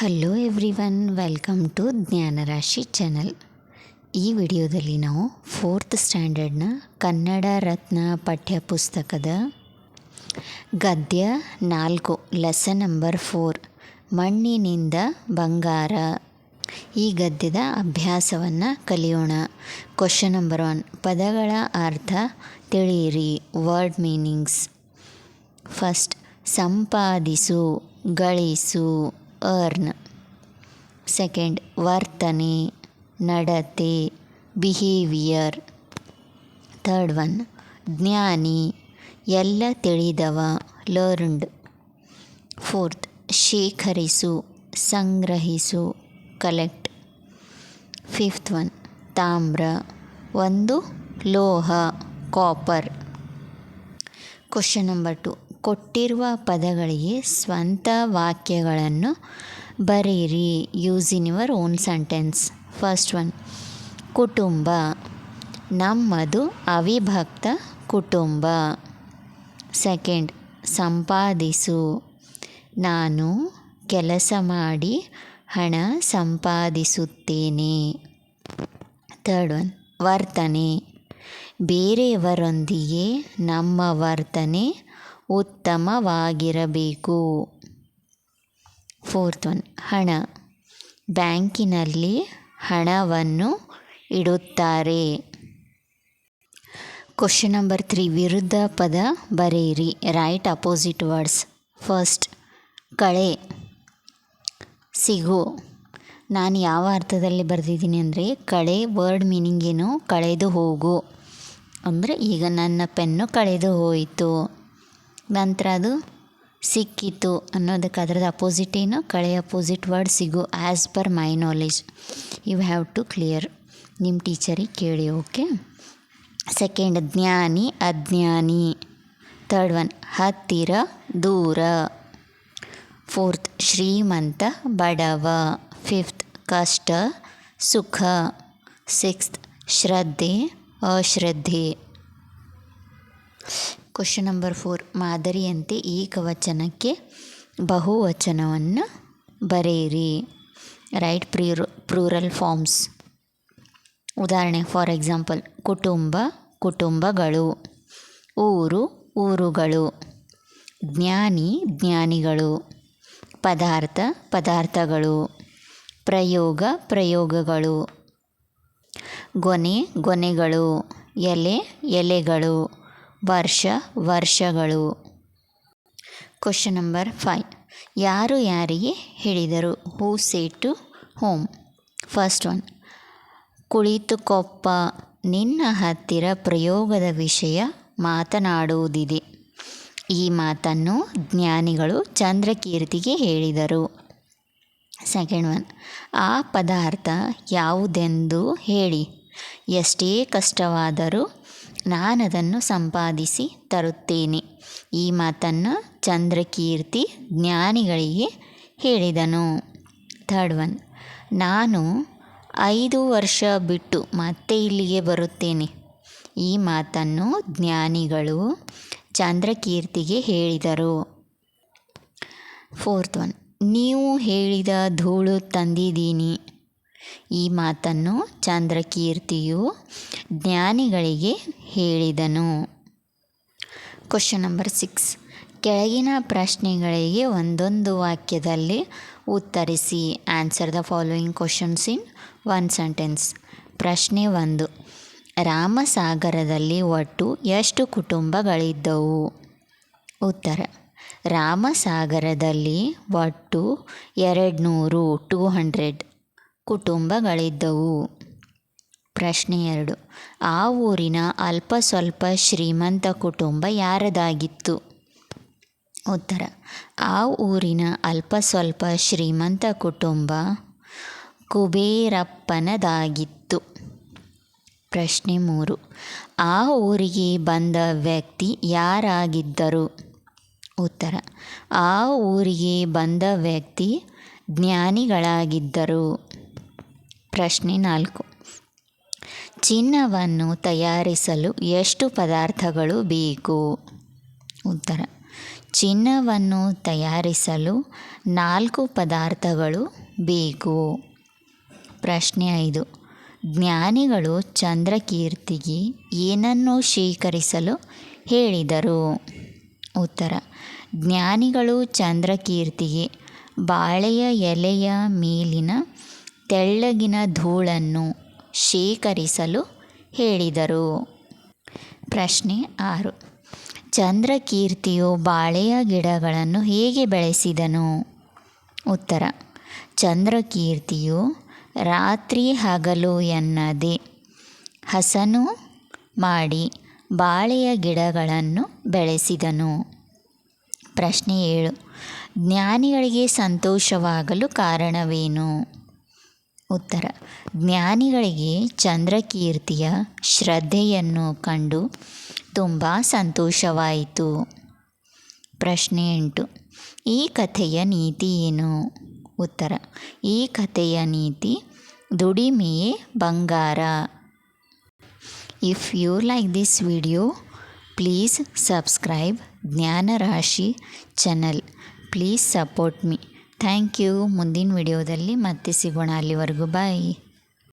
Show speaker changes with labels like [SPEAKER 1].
[SPEAKER 1] Hello everyone, welcome to Jnanarashi channel. ಈ ವಿಡಿಯೋದಲ್ಲಿ ನಾವು 4th ಸ್ಟ್ಯಾಂಡರ್ಡ್ನ ಕನ್ನಡ ರತ್ನ ಪಠ್ಯಪುಸ್ತಕದ ಗದ್ಯ 4 ಲೆಸನ್ ನಂಬರ್ 4 ಮಣ್ಣಿನಿಂದ ಬಂಗಾರ ಈ ಗದ್ಯದ ಅಭ್ಯಾಸವನ್ನು ಕಲಿಯೋಣ. ಕ್ವಶನ್ ನಂಬರ್ 1, ಪದಗಳ ಅರ್ಥ ತಿಳಿಯಿರಿ. Word meanings. ಫಸ್ಟ್, ಸಂಪಾದಿಸು, ಗಳಿಸು, ಅರ್ನ್. ಸೆಕೆಂಡ್, ವರ್ತನೆ, ನಡತೆ, ಬಿಹೇವಿಯರ್. ಥರ್ಡ್ ಒನ್, ಜ್ಞಾನಿ, ಎಲ್ಲ ತಿಳಿದವ, ಲರ್ನ್ಡ್. ಫೋರ್ತ್, ಶೇಖರಿಸು, ಸಂಗ್ರಹಿಸು, ಕಲೆಕ್ಟ್. ಫಿಫ್ತ್ ಒನ್, ತಾಮ್ರ, ಒಂದು ಲೋಹ, ಕಾಪರ್. ಕ್ವಶನ್ ನಂಬರ್ 2, ಕೊಟ್ಟಿರುವ ಪದಗಳಿಗೆ ಸ್ವಂತ ವಾಕ್ಯಗಳನ್ನು ಬರೆಯಿರಿ. Use in your own sentence. First one, ಕುಟುಂಬ, ನಮ್ಮದು ಅವಿಭಕ್ತ ಕುಟುಂಬ. ಸೆಕೆಂಡ್, ಸಂಪಾದಿಸು, ನಾನು ಕೆಲಸ ಮಾಡಿ ಹಣ ಸಂಪಾದಿಸುತ್ತೇನೆ. ಥರ್ಡ್ ಒನ್, ವರ್ತನೆ, ಬೇರೆಯವರೊಂದಿಗೆ ನಮ್ಮ ವರ್ತನೆ ಉತ್ತಮವಾಗಿರಬೇಕು. ಫೋರ್ತ್ ಒನ್, ಹಣ, ಬ್ಯಾಂಕಿನಲ್ಲಿ ಹಣವನ್ನು ಇಡುತ್ತಾರೆ. ಕ್ವಶನ್ ನಂಬರ್ 3, ವಿರುದ್ಧ ಪದ ಬರೆಯಿರಿ. Right opposite words. ಫಸ್ಟ್, ಕಳೆ, ಸಿಗು. ನಾನು ಯಾವ ಅರ್ಥದಲ್ಲಿ ಬರೆದಿದ್ದೀನಿ ಅಂದರೆ, ಕಳೆ ವರ್ಡ್ ಮೀನಿಂಗ್ ಏನು, ಕಳೆದು ಹೋಗು ಅಂದರೆ ಈಗ ನನ್ನ ಪೆನ್ನು ಕಳೆದು ಹೋಯಿತು, ನಂತರ ಅದು ಸಿಕ್ಕಿತು ಅನ್ನೋದಕ್ಕೆ ಅದರದ್ದು ಅಪೋಸಿಟ್ ಏನು, ಕಳೆ ಅಪೋಸಿಟ್ ವರ್ಡ್ ಸಿಗು. As per my knowledge you have to clear. ನಿಮ್ಮ ಟೀಚರಿಗೆ ಕೇಳಿ. ಓಕೆ. ಸೆಕೆಂಡ್, ಜ್ಞಾನಿ, ಅಜ್ಞಾನಿ. ಥರ್ಡ್ ಒನ್, ಹತ್ತಿರ, ದೂರ. ಫೋರ್ತ್, ಶ್ರೀಮಂತ, ಬಡವ. ಫಿಫ್ತ್, ಕಷ್ಟ, ಸುಖ. ಸಿಕ್ಸ್ತ್, ಶ್ರದ್ಧೆ, ಅಶ್ರದ್ಧೆ. ಕ್ವಶನ್ ನಂಬರ್ 4, ಮಾದರಿಯಂತೆ ಏಕವಚನಕ್ಕೆ ಬಹುವಚನವನ್ನು ಬರೆಯಿರಿ. Write plural forms. ಉದಾಹರಣೆ, ಫಾರ್ ಎಕ್ಸಾಂಪಲ್, ಕುಟುಂಬ, ಕುಟುಂಬಗಳು. ಊರು, ಊರುಗಳು. ಜ್ಞಾನಿ, ಜ್ಞಾನಿಗಳು. ಪದಾರ್ಥ, ಪದಾರ್ಥಗಳು. ಪ್ರಯೋಗ, ಪ್ರಯೋಗಗಳು. ಗೊನೆ, ಗೊನೆಗಳು. ಎಲೆ, ಎಲೆಗಳು. ವರ್ಷ, ವರ್ಷಗಳು. ಕ್ವಶನ್ ನಂಬರ್ 5, ಯಾರು ಯಾರಿಗೆ ಹೇಳಿದರು. Who said to whom. First one, ಕುಳಿತುಕೊಪ್ಪ, ನಿನ್ನ ಹತ್ತಿರ ಪ್ರಯೋಗದ ವಿಷಯ ಮಾತನಾಡುವುದಿದೆ. ಈ ಮಾತನ್ನು ಜ್ಞಾನಿಗಳು ಚಂದ್ರಕೀರ್ತಿಗೆ ಹೇಳಿದರು. ಸೆಕೆಂಡ್ ಒನ್, ಆ ಪದಾರ್ಥ ಯಾವುದೆಂದು ಹೇಳಿ. ಎಷ್ಟೇ ಕಷ್ಟವಾದರೂ ನಾನದನ್ನು ಸಂಪಾದಿಸಿ ತರುತ್ತೇನೆ. ಈ ಮಾತನ್ನು ಚಂದ್ರಕೀರ್ತಿ ಜ್ಞಾನಿಗಳಿಗೆ ಹೇಳಿದನು. ಥರ್ಡ್ ಒನ್, ನಾನು 5 ವರ್ಷ ಬಿಟ್ಟು ಮತ್ತೆ ಇಲ್ಲಿಗೆ ಬರುತ್ತೇನೆ. ಈ ಮಾತನ್ನು ಜ್ಞಾನಿಗಳು ಚಂದ್ರಕೀರ್ತಿಗೆ ಹೇಳಿದರು. ಫೋರ್ತ್ ಒನ್, ನೀವು ಹೇಳಿದ ಧೂಳು ತಂದಿದ್ದೀನಿ. ಈ ಮಾತನ್ನು ಚಂದ್ರಕೀರ್ತಿಯು ಜ್ಞಾನಿಗಳಿಗೆ ಹೇಳಿದನು. ಕ್ವಶನ್ ನಂಬರ್ 6, ಕೆಳಗಿನ ಪ್ರಶ್ನೆಗಳಿಗೆ ಒಂದೊಂದು ವಾಕ್ಯದಲ್ಲಿ ಉತ್ತರಿಸಿ. Answer the following questions in one sentence. ಪ್ರಶ್ನೆ 1, ರಾಮಸಾಗರದಲ್ಲಿ ಒಟ್ಟು ಎಷ್ಟು ಕುಟುಂಬಗಳಿದ್ದವು. ಉತ್ತರ, ರಾಮಸಾಗರದಲ್ಲಿ ಒಟ್ಟು 200 ಕುಟುಂಬಗಳಿದ್ದವು. ಪ್ರಶ್ನೆ 2, ಆ ಊರಿನ ಅಲ್ಪ ಸ್ವಲ್ಪ ಶ್ರೀಮಂತ ಕುಟುಂಬ ಯಾರದಾಗಿತ್ತು. ಉತ್ತರ, ಆ ಊರಿನ ಅಲ್ಪ ಸ್ವಲ್ಪ ಶ್ರೀಮಂತ ಕುಟುಂಬ ಕುಬೇರಪ್ಪನದಾಗಿತ್ತು. ಪ್ರಶ್ನೆ 3, ಆ ಊರಿಗೆ ಬಂದ ವ್ಯಕ್ತಿ ಯಾರಾಗಿದ್ದರು. ಉತ್ತರ, ಆ ಊರಿಗೆ ಬಂದ ವ್ಯಕ್ತಿ ಜ್ಞಾನಿಗಳಾಗಿದ್ದರು. ಪ್ರಶ್ನೆ 4, ಚಿನ್ನವನ್ನು ತಯಾರಿಸಲು ಎಷ್ಟು ಪದಾರ್ಥಗಳು ಬೇಕು. ಉತ್ತರ, ಚಿನ್ನವನ್ನು ತಯಾರಿಸಲು 4 ಪದಾರ್ಥಗಳು ಬೇಕು. ಪ್ರಶ್ನೆ 5. ಜ್ಞಾನಿಗಳು ಚಂದ್ರಕೀರ್ತಿಗೆ ಏನನ್ನು ಶೇಖರಿಸಲು ಹೇಳಿದರು? ಉತ್ತರ: ಜ್ಞಾನಿಗಳು ಚಂದ್ರಕೀರ್ತಿಗೆ ಬಾಳೆಯ ಎಲೆಯ ಮೇಲಿನ ತೆಳ್ಳಗಿನ ಧೂಳನ್ನು ಶೇಖರಿಸಲು ಹೇಳಿದರು. ಪ್ರಶ್ನೆ 6. ಚಂದ್ರಕೀರ್ತಿಯು ಬಾಳೆಯ ಗಿಡಗಳನ್ನು ಹೇಗೆ ಬೆಳೆಸಿದನು? ಉತ್ತರ: ಚಂದ್ರಕೀರ್ತಿಯು ರಾತ್ರಿ ಹಗಲು ಎನ್ನದೆ ಹಸನು ಮಾಡಿ ಬಾಳೆಯ ಗಿಡಗಳನ್ನು ಬೆಳೆಸಿದನು. ಪ್ರಶ್ನೆ 7. ಜ್ಞಾನಿಗಳಿಗೆ ಸಂತೋಷವಾಗಲು ಕಾರಣವೇನು? ಉತ್ತರ: ಜ್ಞಾನಿಗಳಿಗೆ ಚಂದ್ರಕೀರ್ತಿಯ ಶ್ರದ್ಧೆಯನ್ನು ಕಂಡು ತುಂಬ ಸಂತೋಷವಾಯಿತು. ಪ್ರಶ್ನೆ 8. ಈ ಕಥೆಯ ನೀತಿ ಏನು? ಉತ್ತರ: ಈ ಕಥೆಯ ನೀತಿ ದುಡಿಮೆಯೇ ಬಂಗಾರ. If you like this video please subscribe Jnanarashi channel. Please support me. Thank you. ಮುಂದಿನ ವಿಡಿಯೋದಲ್ಲಿ ಮತ್ತೆ ಸಿಗೋಣ. ಅಲ್ಲಿವರೆಗೂ ಬಾಯ್.